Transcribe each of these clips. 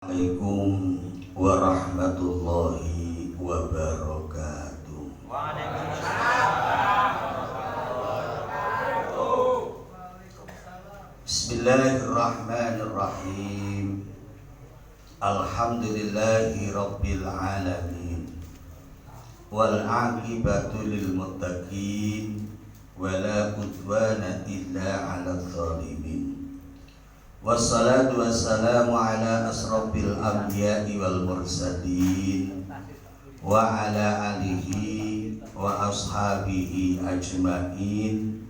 Assalamualaikum warahmatullahi wabarakatuh. Bismillahirrahmanirrahim. Alhamdulillahi rabbil alamin. Wal aqibatu lil muttaqin wala udwana illa 'alal zalimin. Wassalatu wassalamu ala asrofil anbiya'i wal mursalin wa ala alihi wa ashabihi ajma'in.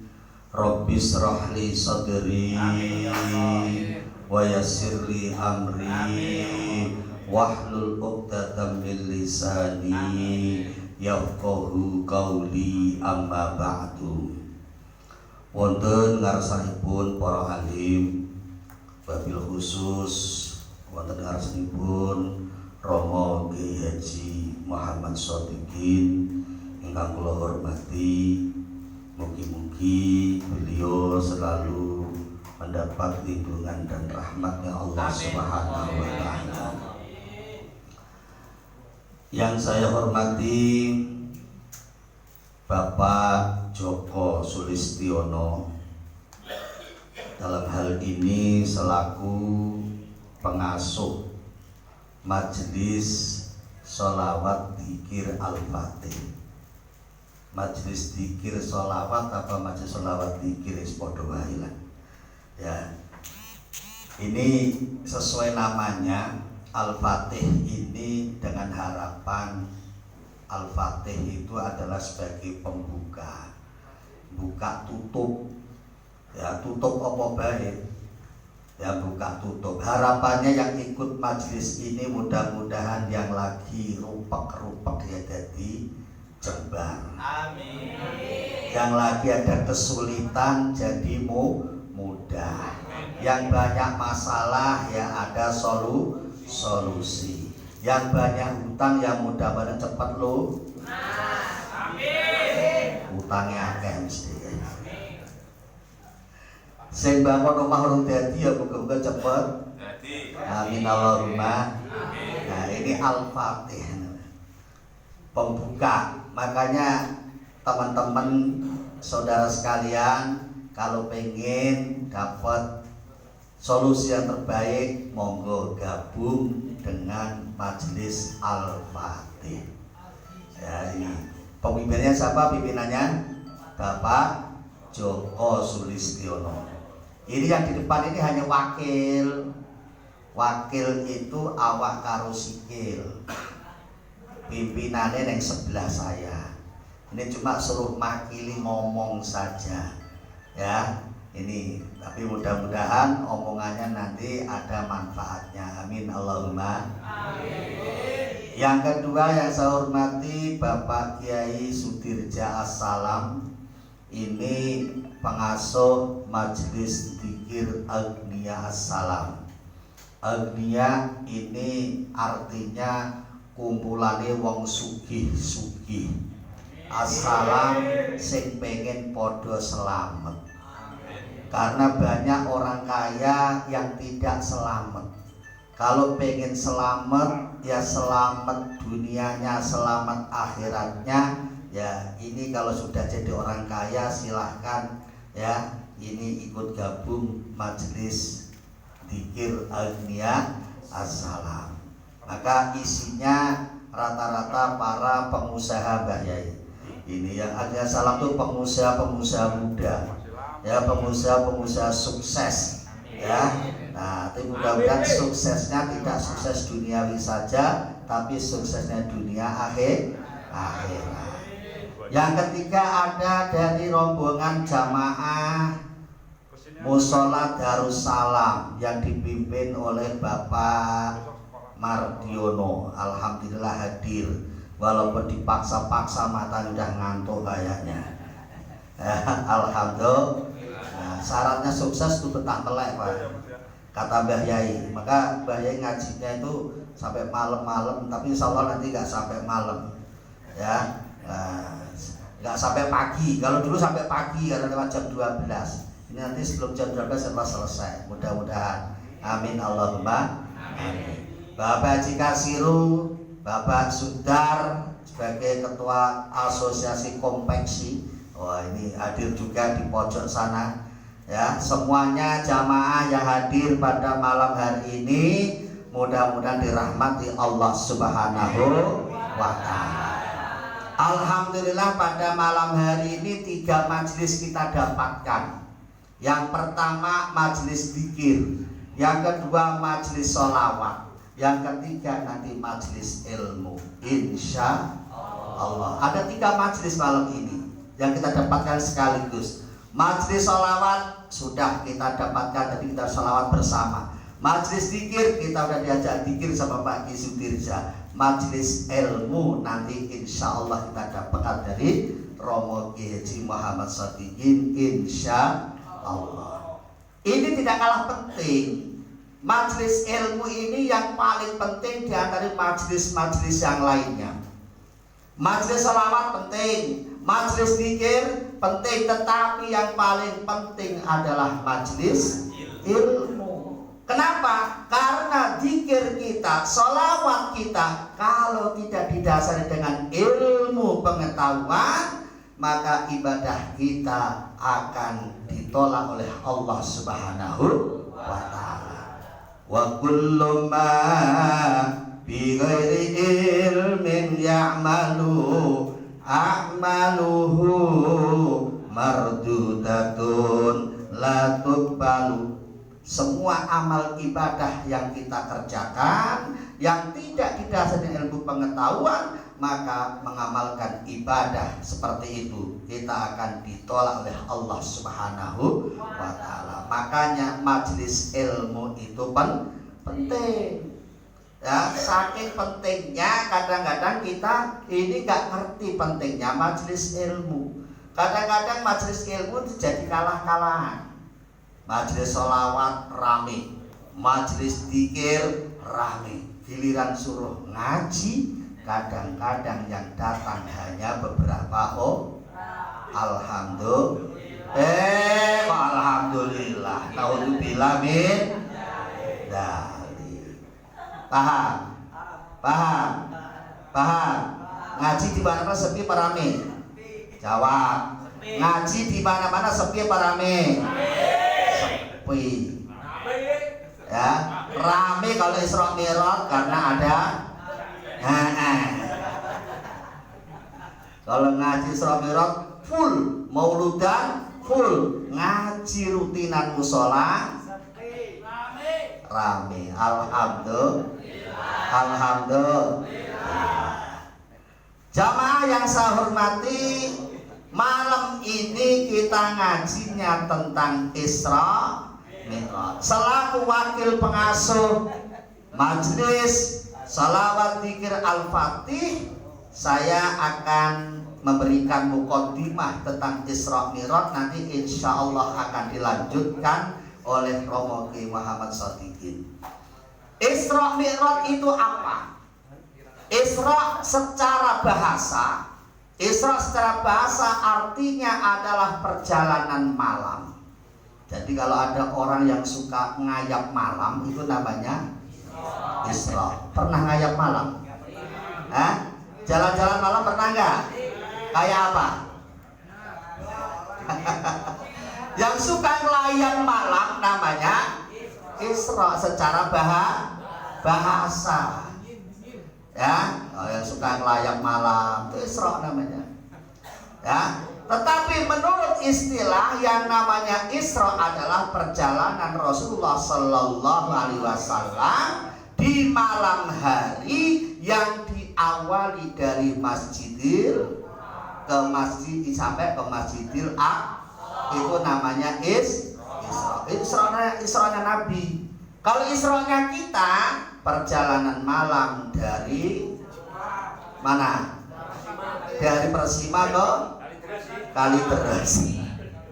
Rabbis rahli sadri wa yassirli amri wahlul 'uqdatam min lisani yafqahu qawli, amma ba'du. Wonten ngarsanipun para alim, wabil khusus wonten ngarsanipun Romo Kiai Haji Muhammad Shodikin ingkang kula hormati. Mugi-mugi beliau selalu mendapat lindungan dan rahmatnya Allah Subhanahu wa ta'ala. Yang saya hormati Bapak Joko Sulistiono, dalam hal ini selaku pengasuh Majelis Sholawat Dzikir Al-Fatih. Majelis Dzikir Sholawat apa Majelis Sholawat Dzikir padha wae lah. Ya. Ini sesuai namanya Al-Fatih ini dengan harapan Al-Fatih itu adalah sebagai pembuka, buka tutup. Ya, tutup apa baik, ya buka tutup. Harapannya yang ikut majelis ini mudah-mudahan yang lagi rupek-rupek ya jadi jembar. Amin. Yang lagi ada kesulitan jadi mudah. Yang banyak masalah ya ada solusi. Yang banyak hutang yang mudah-mudahan cepat Amin. Hutangnya akeh mesti. Sing bangun rumah urung dadi ya muga-muga cepet dadi. Amin Allahumma. Nah, ini Al-Fatih pembuka. Makanya teman-teman saudara sekalian kalau pengen dapat solusi yang terbaik monggo gabung dengan Majelis Al-Fatih. Ya, ini pemimpinnya siapa? Pimpinannya Bapak Joko Sulistiono. Ini yang di depan ini hanya wakil. Wakil itu awak karo sikil. Pimpinannya yang sebelah saya. Ini cuma suruh makili ngomong saja. Ya, ini. Tapi mudah-mudahan omongannya nanti ada manfaatnya. Amin Allahumma. Amin. Yang kedua yang saya hormati Bapak Kiai Sudirja Assalam. Ini pengasuh Majelis Dzikir Agniya Assalam. Agniya ini artinya kumpulane wong sugih-sugih. Assalam sing pengen podo selamat. Karena banyak orang kaya yang tidak selamat. Kalau pengen selamat ya selamat dunianya, selamat akhiratnya. Ya ini kalau sudah jadi orang kaya silahkan ya ini ikut gabung Majelis Dzikir Agniya Assalam. Maka isinya rata-rata para pengusaha Mbak Yai. Ini yang Agniya Assalam itu pengusaha-pengusaha muda, ya pengusaha-pengusaha sukses ya. Nah tapi mudah-mudahan suksesnya tidak sukses duniawi saja, tapi suksesnya dunia akhirat. Yang ketiga ada dari rombongan jamaah Mushola Darussalam yang dipimpin oleh Bapak Mardiono. Alhamdulillah hadir, walaupun dipaksa-paksa matanya udah ngantuk kayaknya. Alhamdulillah. Nah, syaratnya sukses itu betah telek Pak, kata Mbah Yai. Maka Mbah Yai ngajinya itu sampai malam-malam, tapi insya Allah nanti nggak sampai malam ya. Nggak sampai pagi. Kalau dulu sampai pagi karena lewat jam 12. Ini nanti sebelum jam 12 setelah selesai. Mudah-mudahan. Amin Allahumma amin. Bapak Haji Kasiru, Bapak Sudar sebagai Ketua Asosiasi Kompleksi. Wah, ini hadir juga di pojok sana. Ya, semuanya jamaah yang hadir pada malam hari ini mudah-mudahan dirahmati Allah Subhanahu wa Ta'ala. Alhamdulillah pada malam hari ini 3 majelis kita dapatkan. Yang pertama majelis zikir, yang kedua majelis sholawat, yang ketiga nanti majelis ilmu. Insya Allah ada 3 majelis malam ini yang kita dapatkan sekaligus. Majelis sholawat sudah kita dapatkan, tadi kita sholawat bersama. Majelis zikir kita sudah diajak zikir sama Pak Ki Sudirja. Majelis ilmu nanti insya Allah kita dapatkan dari Romo Ki Haji Muhammad Shadiqin insya Allah. Ini tidak kalah penting. Majelis ilmu ini yang paling penting di antara majelis-majelis yang lainnya. Majelis sholawat penting, majelis zikir penting, tetapi yang paling penting adalah majelis ilmu. Kenapa? Karena zikir kita, sholawat kita kalau tidak didasari dengan ilmu pengetahuan, maka ibadah kita akan ditolak oleh Allah Subhanahu wa Ta'ala. Wa kullu ma bi ghairi ilmin ya'malu a'maluhu mardudatun la tuqbalu. Semua amal ibadah yang kita kerjakan yang tidak didasari ilmu pengetahuan, maka mengamalkan ibadah seperti itu kita akan ditolak oleh Allah Subhanahu wa Ta'ala. Makanya majelis ilmu itu penting. Ya, saking pentingnya kadang-kadang kita ini gak ngerti pentingnya majelis ilmu. Kadang-kadang majelis ilmu jadi kalah-kalahan. Majelis sholawat rame, majelis zikir rame, giliran suruh ngaji kadang-kadang yang datang hanya beberapa alhamdulillah. Alhamdulillah. Naudzubillah min dzalik. Paham? Ngaji di mana-mana sepi apa rame? Jawab. Ngaji di mana-mana sepi apa rame? Sepi. Ya, rame kalau Isra Mi'raj karena ada kalau ngaji Isra Mi'raj full, mauludan full, ngaji rutinan musola rame. Alhamdulillah. Jamaah yang saya hormati, malam ini kita ngajinya tentang Isra Mi'raj. Selaku wakil pengasuh majelis sholawat zikir Al-Fatih, saya akan memberikan muqaddimah tentang Isra Mi'raj. Nanti insya Allah akan dilanjutkan oleh Romo Ki Muhammad Shadiqin. Isra Mi'raj itu apa? Isra secara bahasa, artinya adalah perjalanan malam. Jadi kalau ada orang yang suka ngayap malam, itu namanya Isra. Pernah ngayap malam? Jalan-jalan malam pernah nggak? Kayak apa? Yang suka ngayap malam namanya Isra secara bahasa. Ya, yang suka ngayap malam itu Isra namanya. Ya, tetapi menurut istilah yang namanya Isra adalah perjalanan Rasulullah Sallallahu Alaihi Wasallam di malam hari yang diawali dari Masjidil ke masjid sampai ke Masjidil Aqsa. Itu namanya Isra-nya Nabi. Kalau Isra-nya kita perjalanan malam dari mana? Dari Persima ke Kalideres.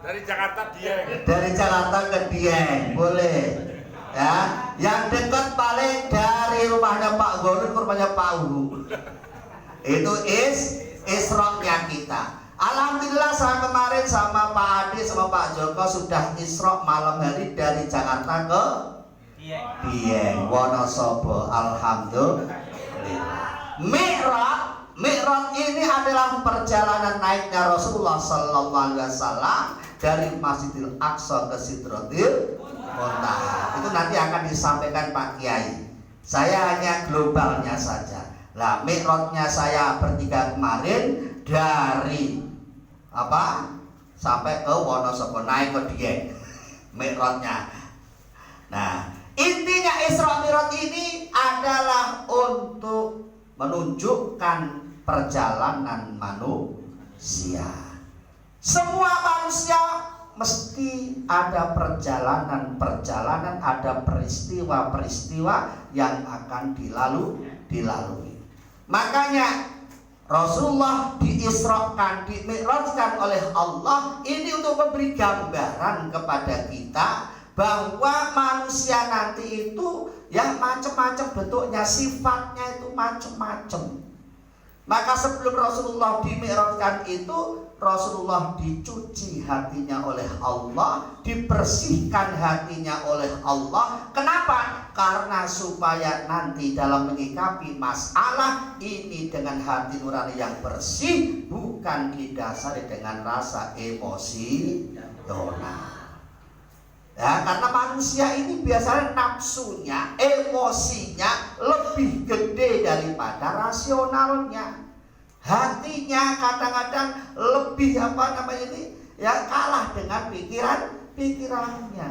Dari Jakarta Dieng. Dari Jakarta ke Dieng, boleh. Ya, yang dekat paling dari rumahnya Pak Gorun ke rumahnya Pak Uhu. Itu Isra-nya kita. Alhamdulillah saya kemarin sama Pak Adi sama Pak Joko sudah Isra malam hari dari Jakarta ke Dieng Wonosobo. Alhamdulillah. Mi'raj ini adalah perjalanan naiknya Rasulullah sallallahu alaihi wasallam dari Masjidil Aqsa ke Sidratil Muntaha. Itu nanti akan disampaikan Pak Kiai. Saya hanya globalnya saja. Lah, mi'rajnya saya bertiga kemarin dari sampai ke Wonosobo, naik ke Dieng. Mi'rajnya. Nah, intinya Isra Mi'raj ini adalah untuk menunjukkan perjalanan manusia. Semua manusia mesti ada perjalanan, ada peristiwa-peristiwa yang akan dilalui. Makanya Rasulullah diisrakan, dimi'rajkan oleh Allah ini untuk memberi gambaran kepada kita bahwa manusia nanti itu ya macam-macam bentuknya, sifatnya itu macam-macam. Maka sebelum Rasulullah dimi'rajkan itu, Rasulullah dicuci hatinya oleh Allah, dibersihkan hatinya oleh Allah. Kenapa? Karena supaya nanti dalam menyikapi masalah ini dengan hati nurani yang bersih, bukan didasari dengan rasa emosional. Ya, karena manusia ini biasanya nafsunya, emosinya lebih gede daripada rasionalnya. Hatinya kadang-kadang lebih kalah dengan pikirannya.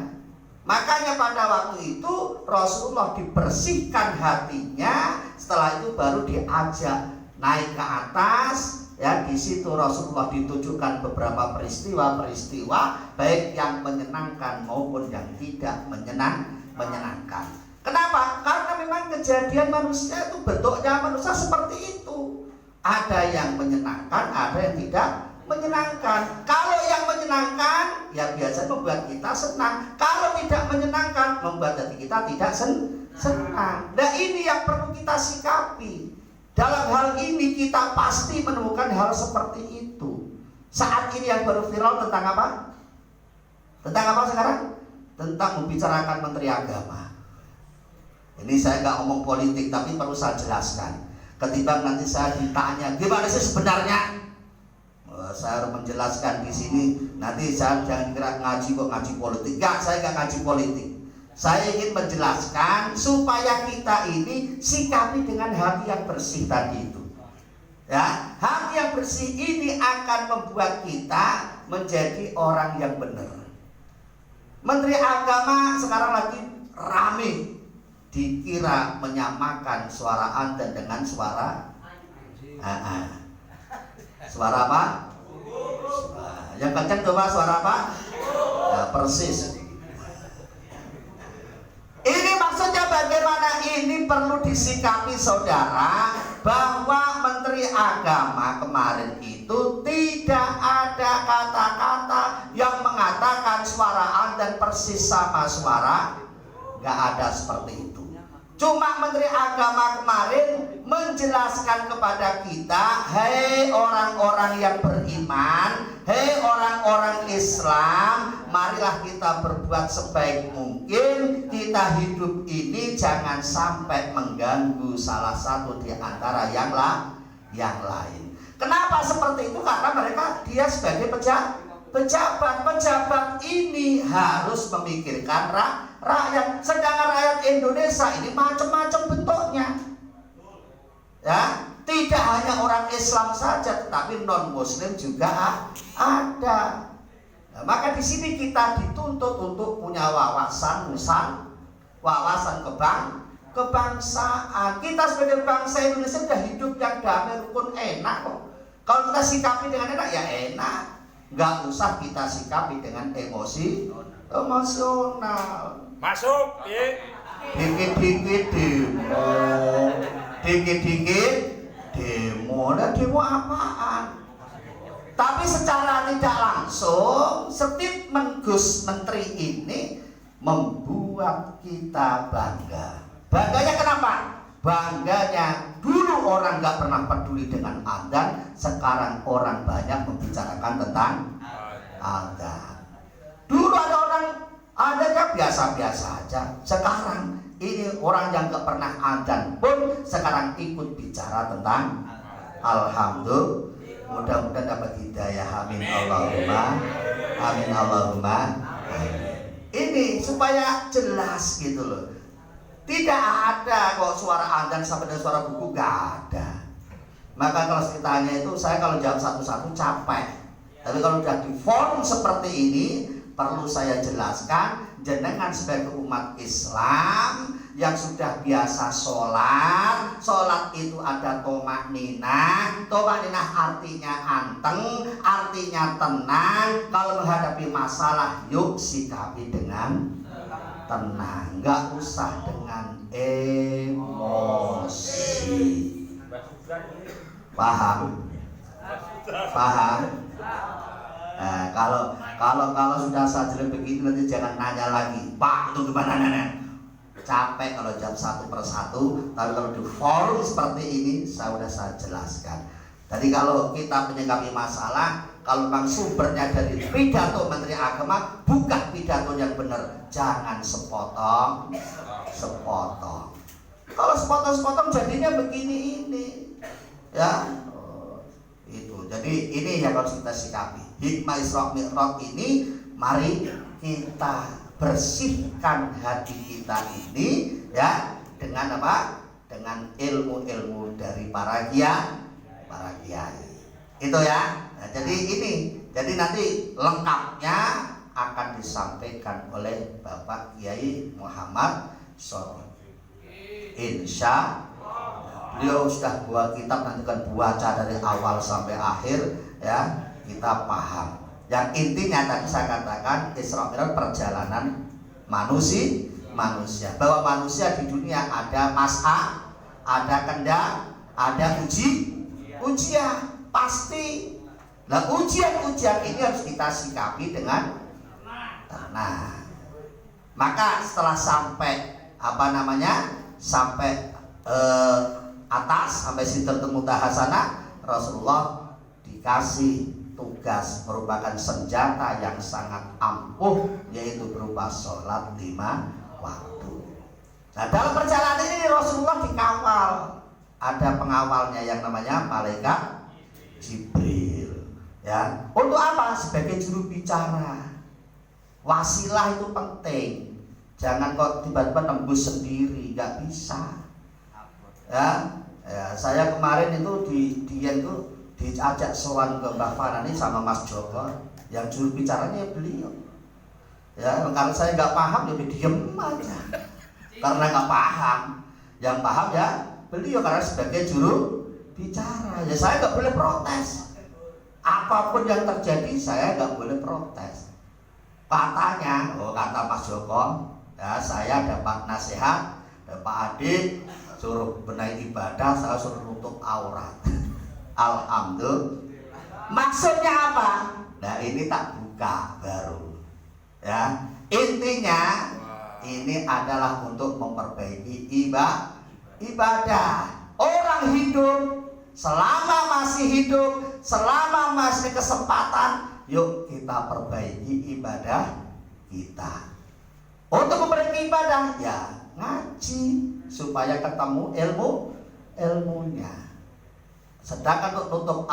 Makanya pada waktu itu Rasulullah dibersihkan hatinya, setelah itu baru diajak naik ke atas. Ya, di situ Rasulullah ditunjukkan beberapa peristiwa-peristiwa baik yang menyenangkan maupun yang tidak menyenangkan. Kenapa? Karena memang kejadian manusia itu bentuknya manusia seperti itu. Ada yang menyenangkan, ada yang tidak menyenangkan. Kalau yang menyenangkan ya biasanya membuat kita senang. Kalau tidak menyenangkan membuat hati kita tidak senang. Nah, ini yang perlu kita sikapi. Dalam hal ini kita pasti menemukan hal seperti itu. Saat ini yang baru viral tentang apa? Tentang apa sekarang? Tentang membicarakan Menteri Agama. Ini saya nggak ngomong politik, tapi perlu saya jelaskan. Ketimbang nanti saya ditanya, gimana sih sebenarnya? Saya harus menjelaskan di sini. Nanti saya jangan kira ngaji politik. Enggak, saya nggak ngaji politik. Saya ingin menjelaskan supaya kita ini sikapi dengan hati yang bersih tadi itu. Ya, hati yang bersih ini akan membuat kita menjadi orang yang benar. Menteri Agama sekarang lagi rame, dikira menyamakan suara Anda dengan suara suara apa? Yang kencang coba suara apa? Ya, persis. Ini maksudnya bagaimana ini perlu disikapi saudara, bahwa Menteri Agama kemarin itu tidak ada kata-kata yang mengatakan suara dan persis sama suara, nggak ada seperti itu. Cuma Menteri Agama kemarin menjelaskan kepada kita, hei orang-orang yang beriman, hei orang-orang Islam, marilah kita berbuat sebaik mungkin. Kita hidup ini jangan sampai mengganggu salah satu di antara yang lain. Kenapa seperti itu? Karena dia sebagai pejabat ini harus memikirkan rakyat. Sedangkan rakyat Indonesia ini macam-macam bentuknya. Ya, tidak hanya orang Islam saja, tetapi non Muslim juga ada. Nah, maka di sini kita dituntut untuk punya wawasan kebangsaan. Kita sebagai bangsa Indonesia sudah hidup yang damai, rukun, enak kok. Kalau kita sikapi dengan enak ya enak. Nggak usah kita sikapi dengan emosional. Masuk, Dikit-dikit demo. Nah, demo apaan? Tapi secara tidak langsung statement Gus Menteri ini membuat kita bangga. Bangganya kenapa? Bangganya dulu orang nggak pernah peduli dengan adzan, sekarang orang banyak membicarakan tentang adzan. Dulu ada orang adanya biasa-biasa aja. Sekarang ini orang yang gak pernah adzan pun sekarang ikut bicara tentang alhamdulillah. Mudah-mudahan dapat hidayah. Amin Allahumma. Amin Allahumma. Ini supaya jelas gitu loh. Tidak ada kok suara adzan sampai dengan suara buku, gak ada. Maka kalau ditanya itu, saya kalau jawab satu-satu capek. Tapi kalau sudah di form seperti ini, perlu saya jelaskan, jenengan sebagai umat Islam yang sudah biasa sholat, sholat itu ada tomak ninah artinya anteng, artinya tenang. Kalau menghadapi masalah, yuk sikapi dengan tenang, nggak usah dengan emosi. Paham? Paham? Nah, kalau sudah saja begini nanti jangan nanya lagi, Pak itu gimana nenek? Capek kalau jam satu persatu. Tapi kalau di forum seperti ini saya jelaskan. Jadi kalau kita menyikapi masalah, kalau memang sumbernya dari pidato Menteri Agama, buka pidato yang benar, jangan sepotong. Kalau sepotong jadinya begini ini, ya. Itu. Jadi ini yang harus kita sikapi. Hikmah Isra Mi'raj ini, mari kita bersihkan hati kita ini ya dengan apa? Dengan ilmu-ilmu dari para kiai. Itu ya. Nah, jadi nanti lengkapnya akan disampaikan oleh Bapak Kiai Muhammad Shodiq. Insya beliau sudah buat kitab, nanti kan baca dari awal sampai akhir ya, kita paham. Yang intinya tadi saya katakan Isra Mi'raj perjalanan manusia. Bahwa manusia di dunia ada masa, ada kendak, ada ujian pasti. Nah ujian ini harus kita sikapi dengan tenang. Maka setelah sampai sampai atas, sampai Sidratul Muntaha sana, Rasulullah dikasih tugas merupakan senjata yang sangat ampuh, yaitu berupa sholat 5 waktu. Nah dalam perjalanan ini Rasulullah dikawal, ada pengawalnya yang namanya malaikat Jibril ya. Untuk apa? Sebagai juru bicara. Wasilah itu penting. Jangan kok tiba-tiba nembus sendiri, nggak bisa. Ya, saya kemarin itu diajak sowan ke Mbah Fanani sama Mas Joko, yang juru bicaranya beliau. Ya, kalau saya nggak paham ya diem aja, karena nggak paham. Yang paham ya beliau, karena sebagai juru bicara. Ya saya nggak boleh protes. Apapun yang terjadi saya nggak boleh protes. Katanya, kata Mas Joko, ya saya dapat nasihat, Pak Adik suruh benahi ibadah, saya suruh nutup aurat. Alhamdulillah. Maksudnya apa? Nah ini tak buka baru. Ya, intinya ini adalah untuk memperbaiki ibadah. Orang hidup, selama masih hidup, selama masih kesempatan, yuk kita perbaiki ibadah kita. Untuk memperbaiki ibadah, ya ngaji supaya ketemu ilmunya. Sedangkan untuk nutup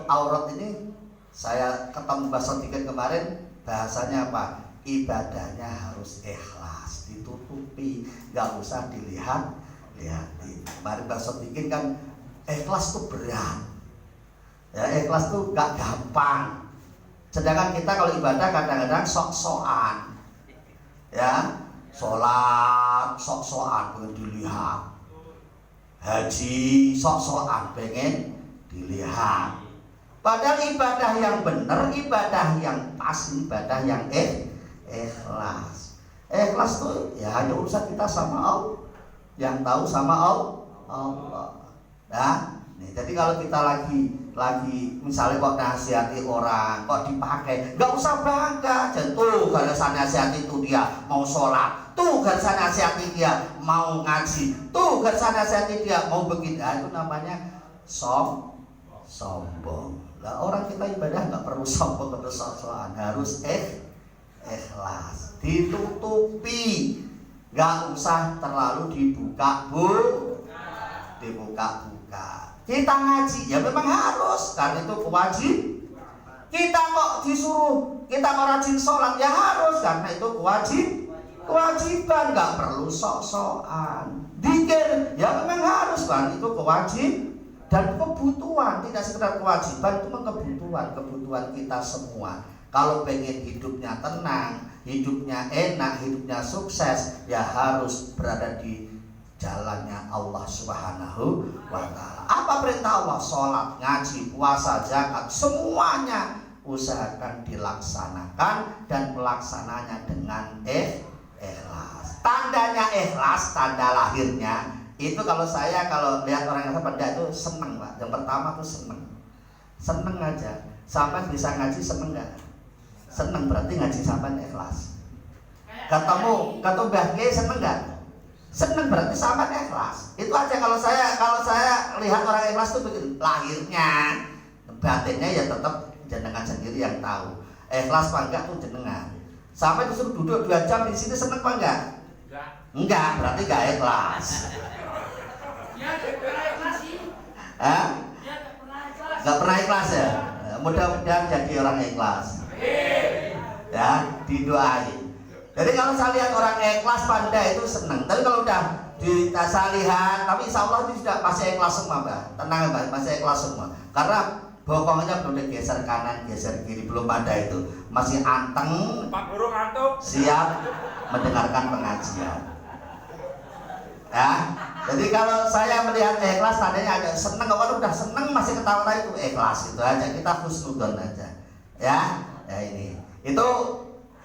aurat ini saya ketemu bahasa tiket kemarin, bahasanya apa? Ibadahnya harus ikhlas, ditutupi, nggak usah dilihat. Kemarin bahasa tiket kan ikhlas tuh berat. Ya, ikhlas tuh nggak gampang. Sedangkan kita kalau ibadah kadang-kadang sok-sokan. Ya, sholat sok-sokan pengen dilihat, haji sok-sokan pengen dilihat. Padahal ibadah yang benar, ibadah yang pas, ibadah yang ikhlas. Ikhlas tuh ya hanya urusan kita sama Allah, yang tahu sama Allah. Nah, jadi kalau kita lagi misalnya kok nasihati orang, kok dipakai, nggak usah bangga. Tuh kalau saya nasihati itu dia mau sholat, tuh kalau saya nasihati dia mau ngaji, tuh kalau saya nasihati dia mau begini. Itu namanya sombong. Lah orang kita ibadah nggak perlu sombong, perlu sok-sokan, harus ikhlas. Ditutupi, nggak usah terlalu dibuka-buka. Kita ngaji ya memang harus, karena itu kewajiban. Kita kok disuruh, kita mau rajin sholat ya harus, karena itu kewajiban, nggak perlu sok-sokan. Dzikir ya memang harus, karena itu kewajiban dan kebutuhan, tidak sekedar kewajiban, itu kebutuhan kita semua. Kalau pengen hidupnya tenang, hidupnya enak, hidupnya sukses, ya harus berada di jalannya Allah Subhanahu wa ta'ala. Apa perintah Allah? Sholat, ngaji, puasa, zakat, semuanya usahakan dilaksanakan, dan pelaksananya dengan ikhlas. Tandanya ikhlas, tanda lahirnya itu kalau lihat orang yang pada itu seneng, Pak. Yang pertama tuh seneng aja. Sampai bisa ngaji seneng nggak? Seneng, berarti ngaji sampai ikhlas. Ketemu Mbah Kiai seneng nggak? Seneng, berarti sampai ikhlas. Itu aja. Kalau saya lihat orang ikhlas tuh begini, lahirnya, batinnya ya tetap jenengan sendiri yang tahu. Ikhlas apa enggak tuh jenengan. Sampai disuruh duduk 2 jam di sini seneng apa enggak? Enggak, berarti enggak ikhlas. Enggak pernah ikhlas ya? Mudah-mudahan jadi orang ikhlas. Ya, didoain. Jadi kalau saya lihat orang ikhlas pandai itu senang. Tapi kalau udah saya lihat, tapi insya Allah itu sudah masih ikhlas semua, Mbak. Tenang, Mbak, masih ikhlas semua. Karena bokongnya belum digeser kanan, geser kiri, belum ada itu. Masih anteng. Pak Guru ngantuk. Siap mendengarkan pengajian. Ya, jadi kalau saya melihat ikhlas tandanya agak seneng. Kalau udah seneng masih ketawa itu ikhlas, itu aja. Kita husnudon aja. Ya ini. Itu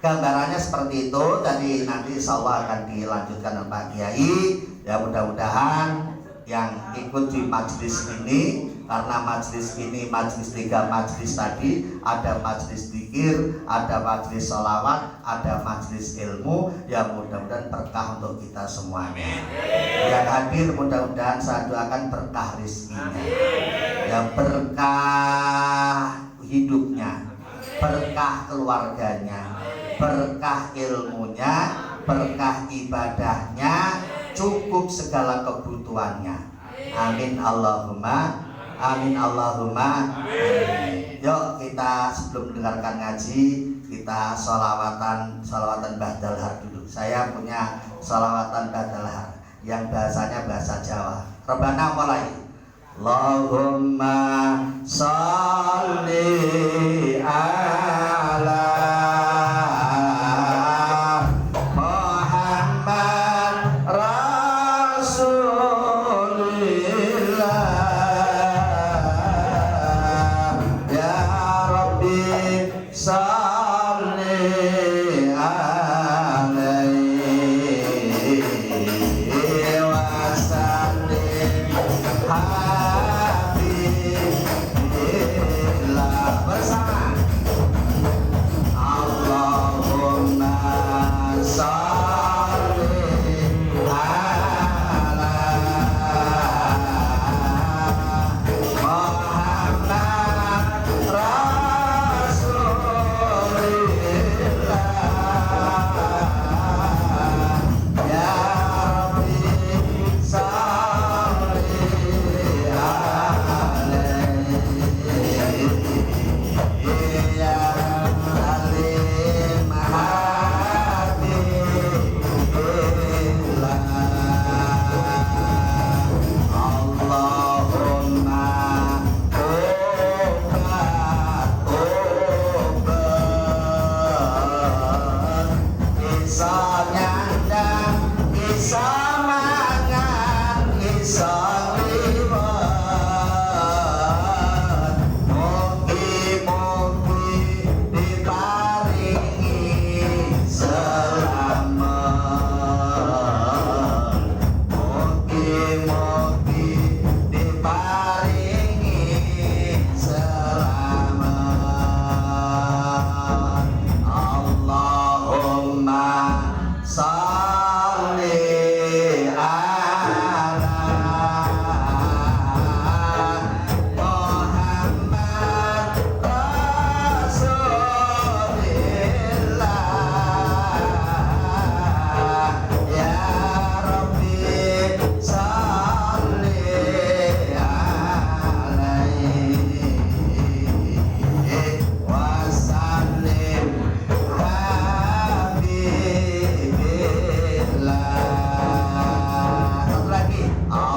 gambarannya seperti itu. Jadi nanti insya Allah akan dilanjutkan oleh Pak Kiai. Ya mudah-mudahan yang ikut di majelis ini, karena majelis ini majelis 3 majelis tadi, ada majelis dzikir, ada majelis sholawat, ada majelis ilmu, ya mudah-mudahan berkah untuk kita semuanya. Yang hadir mudah-mudahan saya doakan berkah rezekinya, ya berkah hidupnya, berkah keluarganya, berkah ilmunya, berkah ibadahnya, cukup segala kebutuhannya. Amin Allahumma amin Allahumma amin. Yuk kita sebelum mendengarkan ngaji, kita sholawatan ba'dal dulu. Saya punya sholawatan ba'dal yang bahasanya bahasa Jawa. Rabbana mulai. Allahumma sholli ala bersama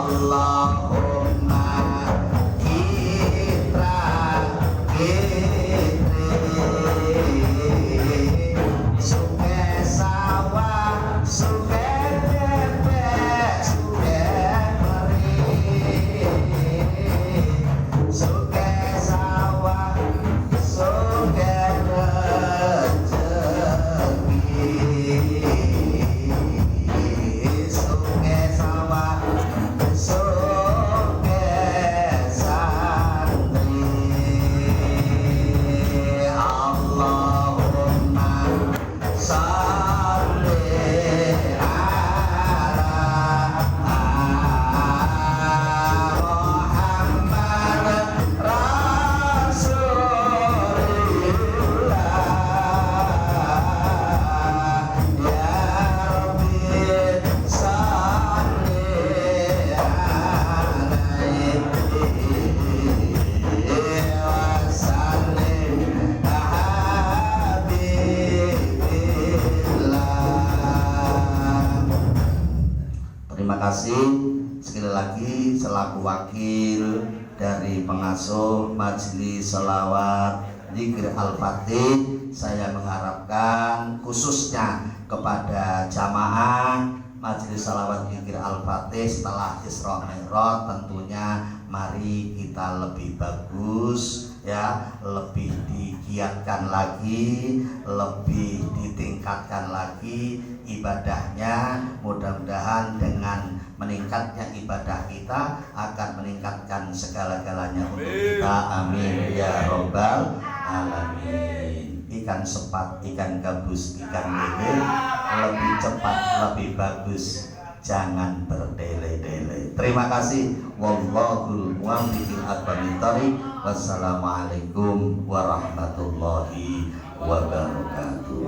Allahumma kitra kitri suke sawah suke bebek suke meri suke sawah suke rezeki suke sawah suke santri Allahumma sholli ala Muhammad Rasulillah ya Rabbi sholli alaihi wa sallim habibillah. Terima kasih sekali lagi selaku wakil dari pengasuh Majelis Sholawat Dzikir Al-Fatih, saya mengharapkan khususnya kepada jamaah Majelis Sholawat Dzikir Al-Fatih setelah Isra Mi'raj, tentunya mari kita lebih bagus ya, lebih digiatkan lagi, lebih ditingkatkan lagi ibadahnya. Mudah-mudahan dengan meningkatnya ibadah kita akan meningkatkan segala-galanya untuk kita. Amin ya robbal alamin. Ikan sepat, ikan gabus, ikan lele lebih cepat, lebih bagus, jangan berdele-dele. Terima kasih. Wallahul muwaffiq ila aqwamit thoriq. Wassalamualaikum warahmatullahi wabarakatuh.